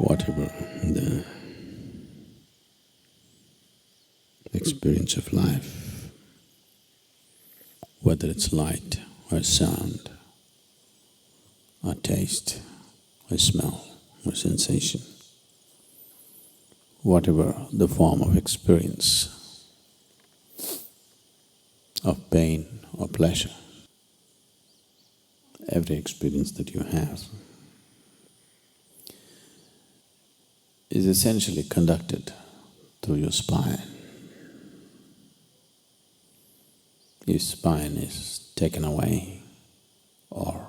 whatever the experience of life, whether it's light or sound or taste or smell or sensation, whatever the form of experience of pain or pleasure, every experience that you have is essentially conducted through your spine. Your spine is taken away, or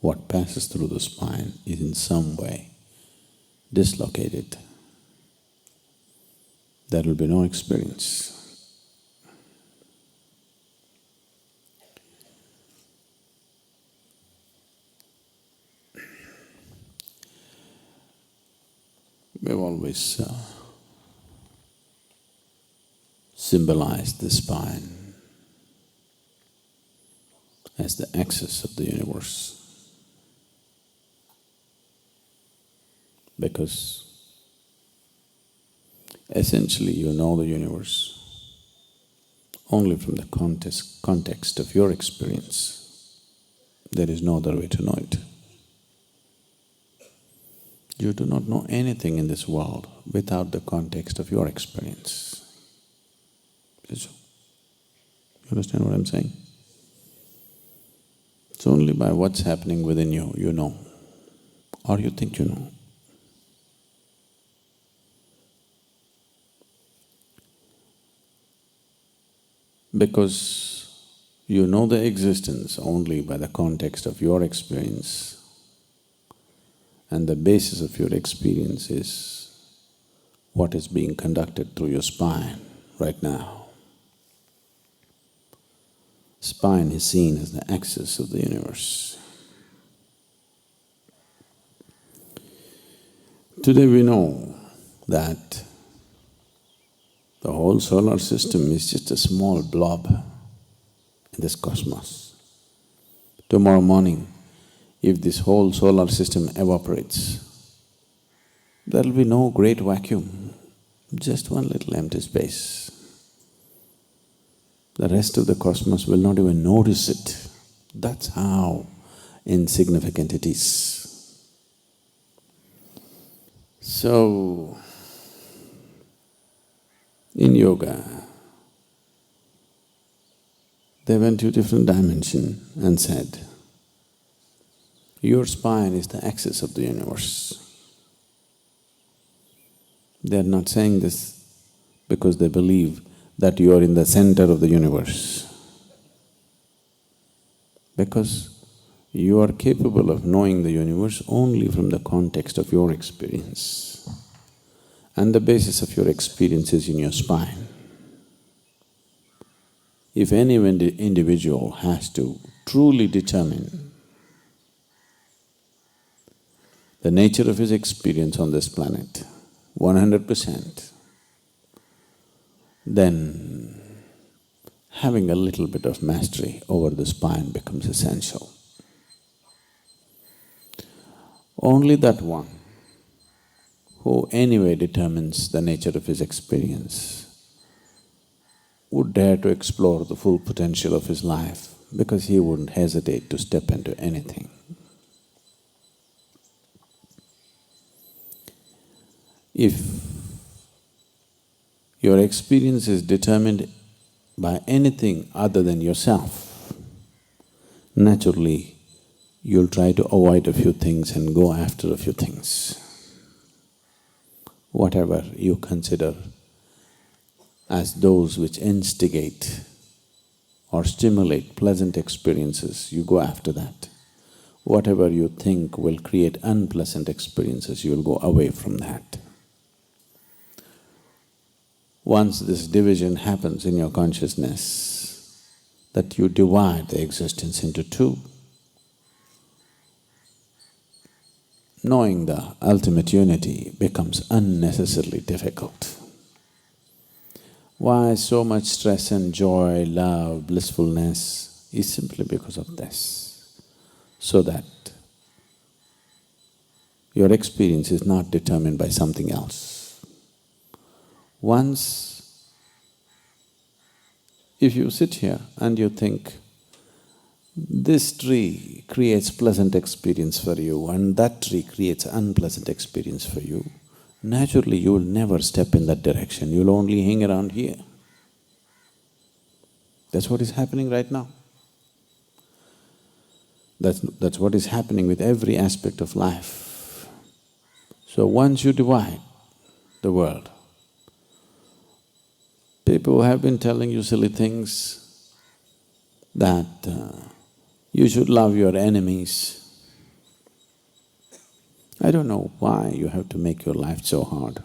what passes through the spine is in some way dislocated. There will be no experience. We've always symbolized the spine as the axis of the universe, because essentially you know the universe only from the context of your experience. There is no other way to know it. You do not know anything in this world without the context of your experience. You understand what I'm saying? It's only by what's happening within you, you know, or you think you know. Because you know the existence only by the context of your experience, and the basis of your experience is what is being conducted through your spine right now. Spine is seen as the axis of the universe. Today we know that the whole solar system is just a small blob in this cosmos. Tomorrow morning, if this whole solar system evaporates, there will be no great vacuum, just one little empty space. The rest of the cosmos will not even notice it. That's how insignificant it is. So, in yoga, they went to a different dimension and said, your spine is the axis of the universe. They are not saying this because they believe that you are in the center of the universe. Because you are capable of knowing the universe only from the context of your experience. And the basis of your experience is in your spine. If any individual has to truly determine the nature of his experience on this planet, 100%, then having a little bit of mastery over the spine becomes essential. Only that one who anyway determines the nature of his experience would dare to explore the full potential of his life, because he wouldn't hesitate to step into anything. If your experience is determined by anything other than yourself, naturally you'll try to avoid a few things and go after a few things. Whatever you consider as those which instigate or stimulate pleasant experiences, you go after that. Whatever you think will create unpleasant experiences, you'll go away from that. Once this division happens in your consciousness, that you divide the existence into two, knowing the ultimate unity becomes unnecessarily difficult. Why so much stress and joy, love, blissfulness is simply because of this, so that Your experience is not determined by something else. Once, if you sit here and you think, this tree creates pleasant experience for you and that tree creates unpleasant experience for you, naturally you will never step in that direction, you'll only hang around here. That's what is happening right now. That's what is happening with every aspect of life. So once you divide the world, people have been telling you silly things that you should love your enemies. I don't know why you have to make your life so hard.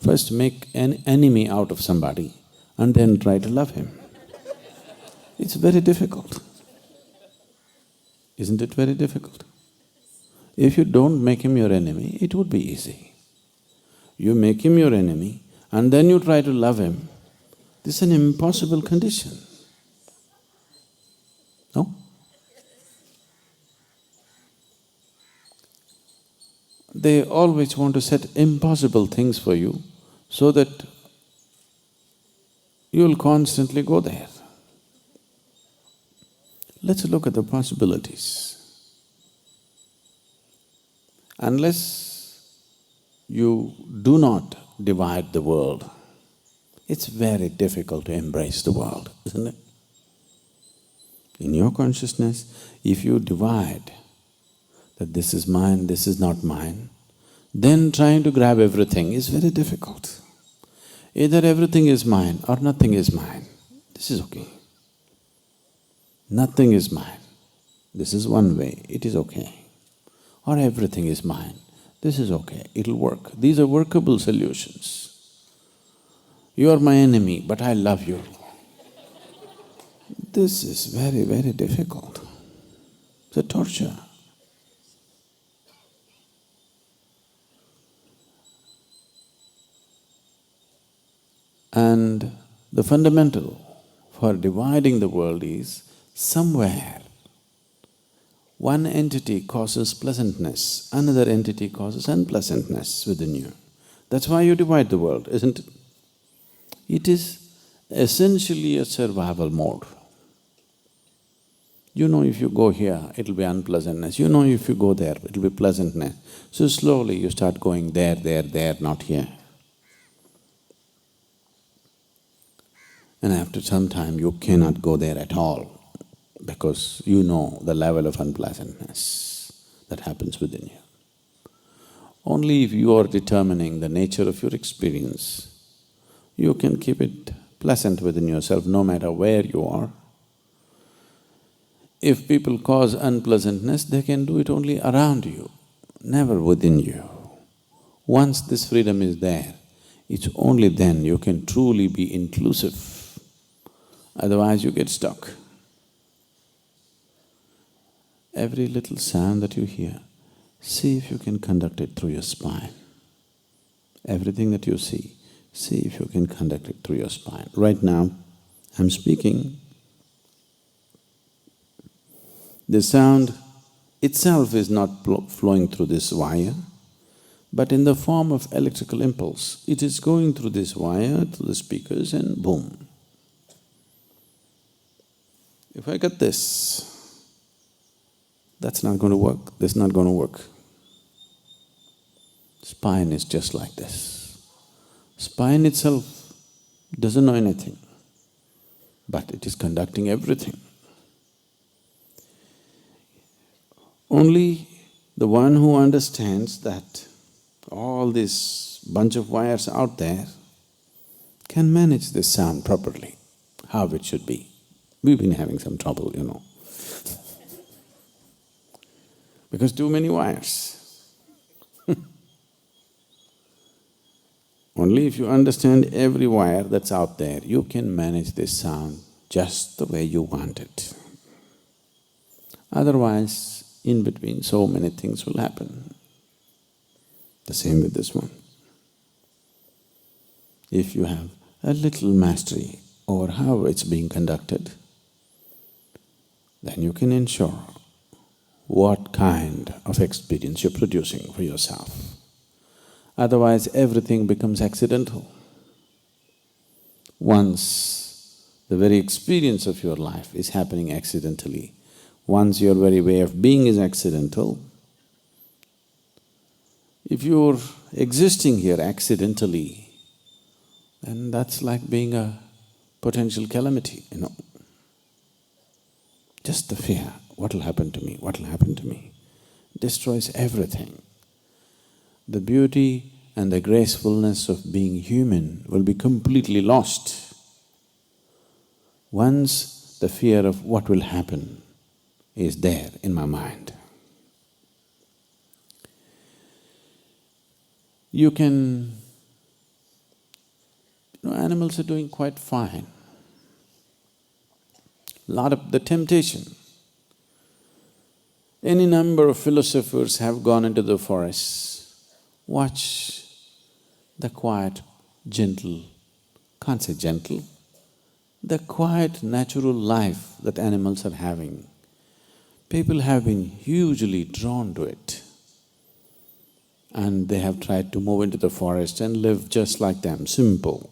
First make an enemy out of somebody and then try to love him. It's very difficult. Isn't it very difficult? If you don't make him your enemy, it would be easy. You make him your enemy and then you try to love him, this is an impossible condition. No? They always want to set impossible things for you so that you'll constantly go there. Let's look at the possibilities. Unless you do not divide the world, it's very difficult to embrace the world, isn't it? In your consciousness, if you divide that this is mine, this is not mine, then trying to grab everything is very difficult. Either everything is mine or nothing is mine, this is okay. Nothing is mine, this is one way, it is okay. Or everything is mine, this is okay, it'll work. These are workable solutions. You are my enemy, but I love you. This is very, very difficult. It's a torture. And the fundamental for dividing the world is somewhere one entity causes pleasantness, another entity causes unpleasantness within you. That's why you divide the world, isn't it? It is essentially a survival mode. You know if you go here, it'll be unpleasantness. You know if you go there, it'll be pleasantness. So slowly you start going there, not here. And after some time you cannot go there at all because you know the level of unpleasantness that happens within you. Only if you are determining the nature of your experience, you can keep it pleasant within yourself no matter where you are. If people cause unpleasantness, they can do it only around you, never within you. Once this freedom is there, it's only then you can truly be inclusive, otherwise you get stuck. Every little sound that you hear, see if you can conduct it through your spine. Everything that you see if you can conduct it through your spine. Right now, I'm speaking. The sound itself is not flowing through this wire, but in the form of electrical impulse, it is going through this wire, through the speakers and boom. If I get this, that's not going to work, this is not going to work. Spine is just like this. Spine itself doesn't know anything, but it is conducting everything. Only the one who understands that all this bunch of wires out there can manage this sound properly, how it should be. We've been having some trouble, you know, because too many wires. Only if you understand every wire that's out there, you can manage this sound just the way you want it. Otherwise, in between so many things will happen. The same with this one. If you have a little mastery over how it's being conducted, then you can ensure what kind of experience you're producing for yourself. Otherwise, everything becomes accidental. Once the very experience of your life is happening accidentally, once your very way of being is accidental, if you're existing here accidentally, then that's like being a potential calamity, you know. Just the fear, what'll happen to me, what'll happen to me, destroys everything. The beauty and the gracefulness of being human will be completely lost once the fear of what will happen is there in my mind. You can… animals are doing quite fine. Lot of the temptation. Any number of philosophers have gone into the forests, watch the quiet, gentle, can't say gentle, the quiet natural life that animals are having. People have been hugely drawn to it, and they have tried to move into the forest and live just like them, simple.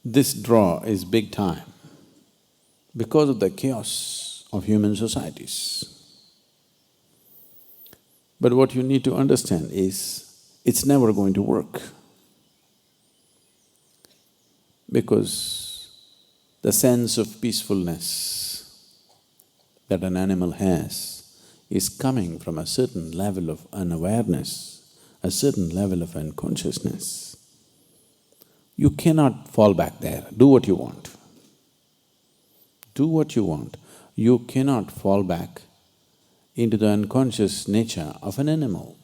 This draw is big time because of the chaos of human societies. But what you need to understand is, it's never going to work, because the sense of peacefulness that an animal has is coming from a certain level of unawareness, a certain level of unconsciousness. You cannot fall back there, do what you want. Do what you want. You cannot fall back into the unconscious nature of an animal.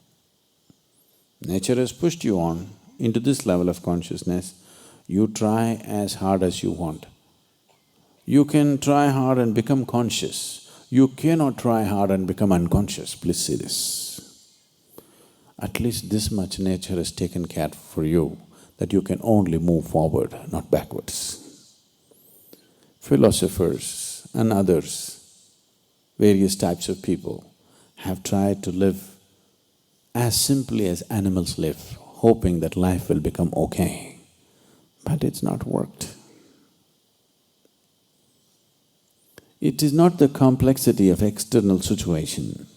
Nature has pushed you on into this level of consciousness. You try as hard as you want. You can try hard and become conscious. You cannot try hard and become unconscious, please see this. At least this much nature has taken care for you, that you can only move forward, not backwards. Philosophers and others, various types of people, have tried to live as simply as animals live, hoping that life will become okay. But it's not worked. It is not the complexity of external situation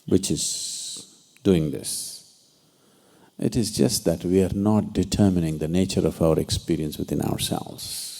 which is doing this. It is just that we are not determining the nature of our experience within ourselves.